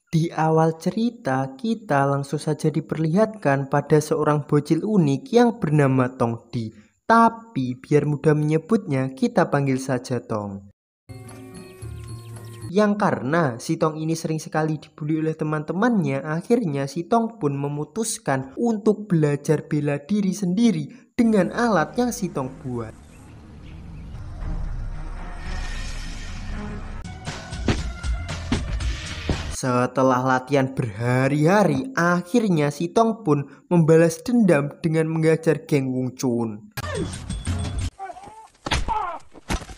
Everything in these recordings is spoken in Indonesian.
Di awal cerita, kita langsung saja diperlihatkan pada seorang bocil unik yang bernama Tongdi. Tapi biar mudah menyebutnya, kita panggil saja Tong. Yang karena si Tong ini sering sekali dibully oleh teman-temannya, akhirnya si Tong pun memutuskan untuk belajar bela diri sendiri dengan alat yang si Tong buat. Setelah latihan berhari-hari, akhirnya si Tong pun membalas dendam dengan mengajar geng Wung Chun.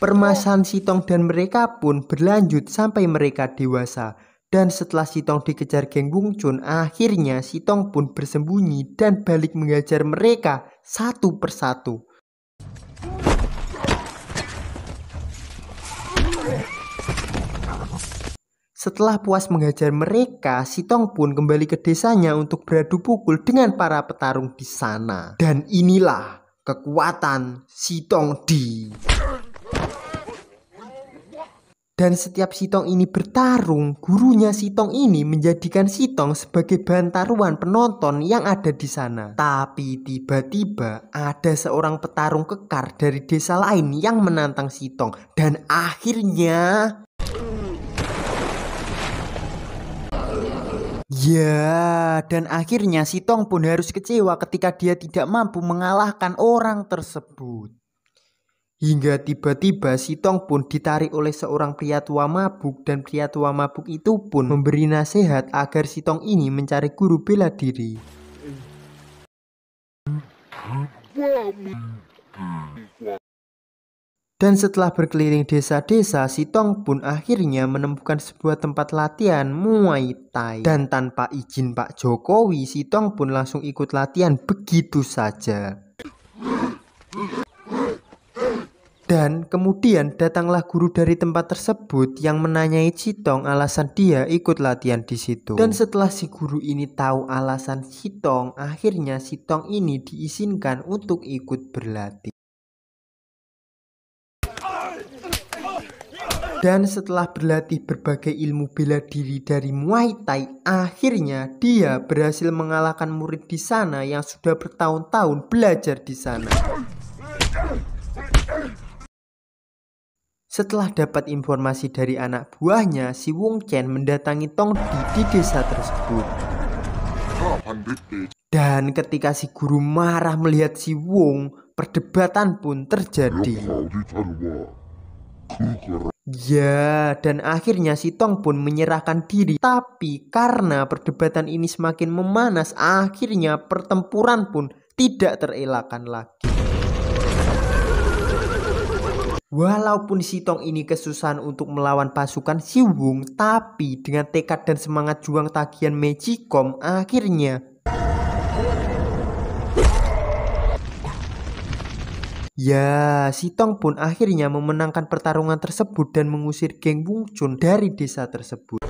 Permasalahan si Tong dan mereka pun berlanjut sampai mereka dewasa. Dan setelah si Tong dikejar geng Wung Chun, akhirnya si Tong pun bersembunyi dan balik mengajar mereka satu persatu. Setelah puas mengajar mereka, si Tong pun kembali ke desanya untuk beradu pukul dengan para petarung di sana. Dan inilah kekuatan si Tong Di. Dan setiap si Tong ini bertarung, gurunya si Tong ini menjadikan si Tong sebagai bahan taruhan penonton yang ada di sana. Tapi tiba-tiba ada seorang petarung kekar dari desa lain yang menantang si Tong. Dan akhirnya... ya, dan akhirnya si Tong pun harus kecewa ketika dia tidak mampu mengalahkan orang tersebut. Hingga tiba-tiba si Tong pun ditarik oleh seorang pria tua mabuk, dan pria tua mabuk itu pun memberi nasihat agar si Tong ini mencari guru bela diri. Dan setelah berkeliling desa-desa, si Tong pun akhirnya menemukan sebuah tempat latihan Muay Thai. Dan tanpa izin Pak Jokowi, si Tong pun langsung ikut latihan begitu saja. Dan kemudian datanglah guru dari tempat tersebut yang menanyai si Tong alasan dia ikut latihan di situ. Dan setelah si guru ini tahu alasan si Tong, akhirnya si Tong ini diizinkan untuk ikut berlatih. Dan setelah berlatih berbagai ilmu bela diri dari Muay Thai, akhirnya dia berhasil mengalahkan murid di sana yang sudah bertahun-tahun belajar di sana. Setelah dapat informasi dari anak buahnya, si Wung Chen mendatangi Tong di desa tersebut. Dan ketika si guru marah melihat si Wung, perdebatan pun terjadi. Ya, dan akhirnya si Tong pun menyerahkan diri. Tapi karena perdebatan ini semakin memanas, akhirnya pertempuran pun tidak terelakkan lagi. Walaupun si Tong ini kesusahan untuk melawan pasukan si Wung, tapi dengan tekad dan semangat juang tagihan Magicom, akhirnya ya, si Tong pun akhirnya memenangkan pertarungan tersebut dan mengusir geng Wung Chun dari desa tersebut.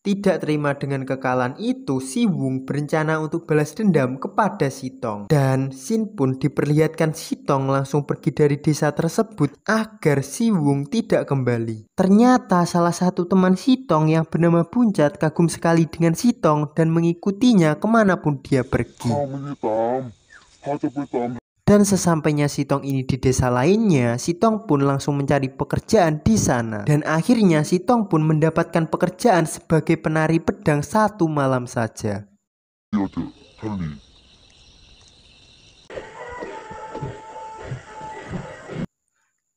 Tidak terima dengan kekalahan itu, si Wung berencana untuk balas dendam kepada si Tong. Dan Sin pun diperlihatkan si Tong langsung pergi dari desa tersebut agar si Wung tidak kembali. Ternyata salah satu teman si Tong yang bernama Buncat kagum sekali dengan si Tong dan mengikutinya kemanapun dia pergi. Dan sesampainya si Tong ini di desa lainnya, si Tong pun langsung mencari pekerjaan di sana. Dan akhirnya si Tong pun mendapatkan pekerjaan sebagai penari pedang satu malam saja.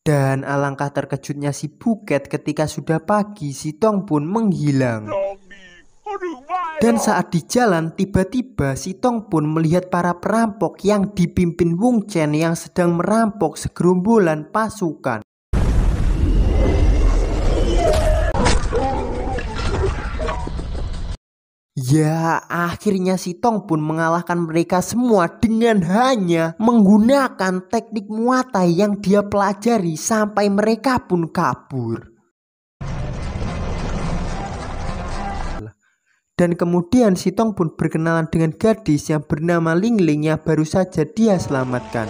Dan alangkah terkejutnya si Buket ketika sudah pagi si Tong pun menghilang. Dan saat di jalan, tiba-tiba si Tong pun melihat para perampok yang dipimpin Wung Chen yang sedang merampok segerombolan pasukan. Ya, akhirnya si Tong pun mengalahkan mereka semua dengan hanya menggunakan teknik Muay Thai yang dia pelajari sampai mereka pun kabur. Dan kemudian Sitong pun berkenalan dengan gadis yang bernama Lingling yang baru saja dia selamatkan.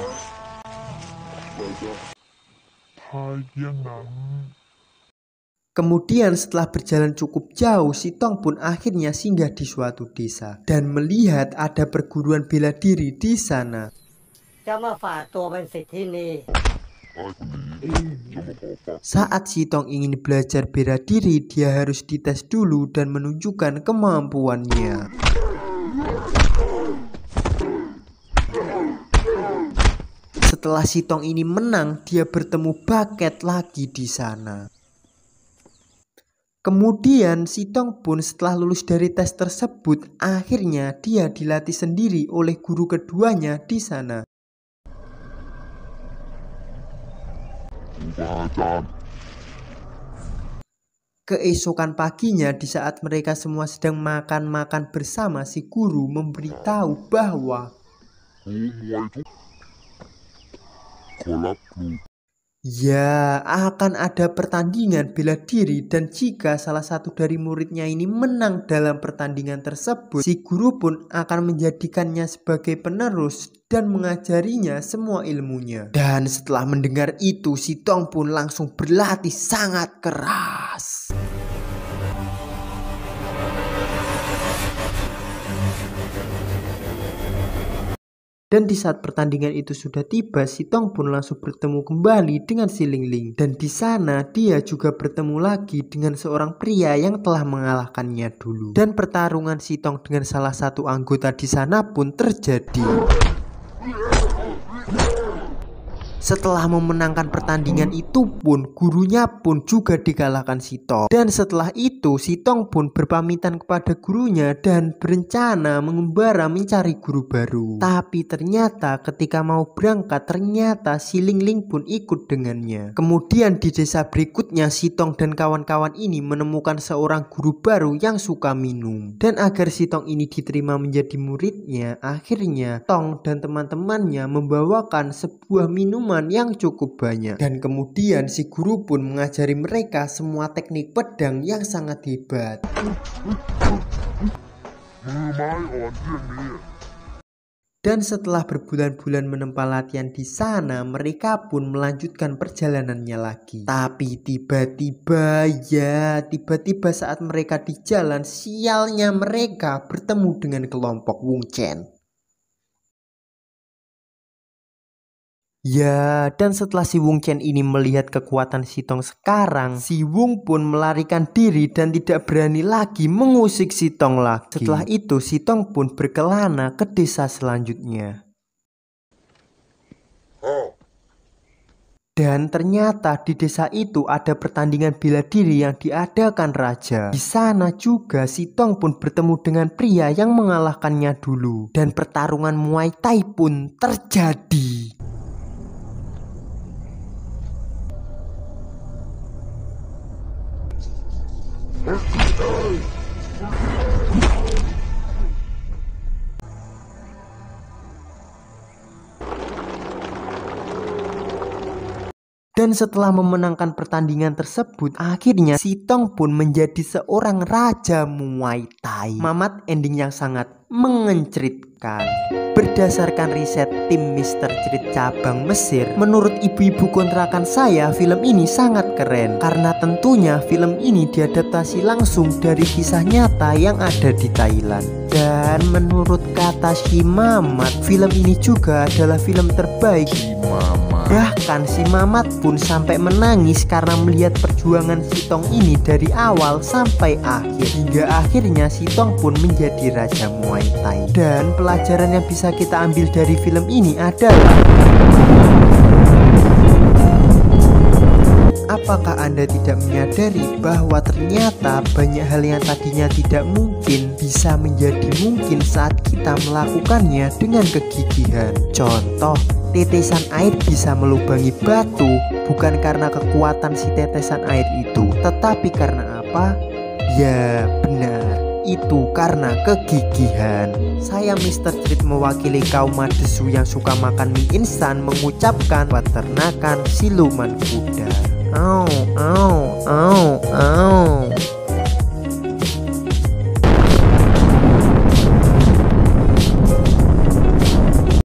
Kemudian setelah berjalan cukup jauh, Sitong pun akhirnya singgah di suatu desa dan melihat ada perguruan bela diri di sana. Saat Sitong ingin belajar bela diri, dia harus dites dulu dan menunjukkan kemampuannya. Setelah Sitong ini menang, dia bertemu Bucket lagi di sana. Kemudian Sitong pun setelah lulus dari tes tersebut, akhirnya dia dilatih sendiri oleh guru keduanya di sana. Keesokan paginya, di saat mereka semua sedang makan-makan bersama, si guru memberitahu bahwa ya, akan ada pertandingan bela diri, dan jika salah satu dari muridnya ini menang dalam pertandingan tersebut, si guru pun akan menjadikannya sebagai penerus dan mengajarinya semua ilmunya. Dan setelah mendengar itu, Sitong pun langsung berlatih sangat keras. Dan di saat pertandingan itu sudah tiba, Sitong pun langsung bertemu kembali dengan si Lingling. Dan di sana dia juga bertemu lagi dengan seorang pria yang telah mengalahkannya dulu. Dan pertarungan Sitong dengan salah satu anggota di sana pun terjadi. Setelah memenangkan pertandingan itu pun, gurunya pun juga dikalahkan Sitong. Dan setelah itu, Sitong pun berpamitan kepada gurunya dan berencana mengembara mencari guru baru. Tapi ternyata ketika mau berangkat, ternyata si Lingling pun ikut dengannya. Kemudian di desa berikutnya, Sitong dan kawan-kawan ini menemukan seorang guru baru yang suka minum. Dan agar Sitong ini diterima menjadi muridnya, akhirnya Tong dan teman-temannya membawakan sebuah minuman yang cukup banyak. Dan kemudian si guru pun mengajari mereka semua teknik pedang yang sangat hebat. Dan setelah berbulan-bulan menempa latihan di sana, mereka pun melanjutkan perjalanannya lagi. Tapi tiba-tiba saat mereka di jalan, sialnya mereka bertemu dengan kelompok Wung Chen. Ya, dan setelah si Wung Chen ini melihat kekuatan Sitong sekarang, si Wung pun melarikan diri dan tidak berani lagi mengusik Sitong lagi. Setelah itu, Sitong pun berkelana ke desa selanjutnya. Dan ternyata di desa itu ada pertandingan bela diri yang diadakan raja. Di sana juga Sitong pun bertemu dengan pria yang mengalahkannya dulu. Dan pertarungan Muay Thai pun terjadi. Dan setelah memenangkan pertandingan tersebut, akhirnya Sitong pun menjadi seorang raja Muay Thai. Mamat ending yang sangat mengencritkan. Berdasarkan riset tim Mr. Cerit cabang Mesir, menurut ibu-ibu kontrakan saya, film ini sangat keren. Karena tentunya film ini diadaptasi langsung dari kisah nyata yang ada di Thailand. Dan menurut kata si Mamat, film ini juga adalah film terbaik. Bahkan si Mamat pun sampai menangis karena melihat perjuangan Sitong ini dari awal sampai akhir. Hingga akhirnya Sitong pun menjadi raja Muay Thai. Dan pelajaran yang bisa kita ambil dari film ini adalah, apakah Anda tidak menyadari bahwa ternyata banyak hal yang tadinya tidak mungkin bisa menjadi mungkin saat kita melakukannya dengan kegigihan? Contoh, tetesan air bisa melubangi batu bukan karena kekuatan si tetesan air itu, tetapi karena apa? Ya benar, itu karena kegigihan. Saya Mr. Cerit mewakili kaum madesu yang suka makan mie instan mengucapkan peternakan siluman kuda. Au, au, au, au.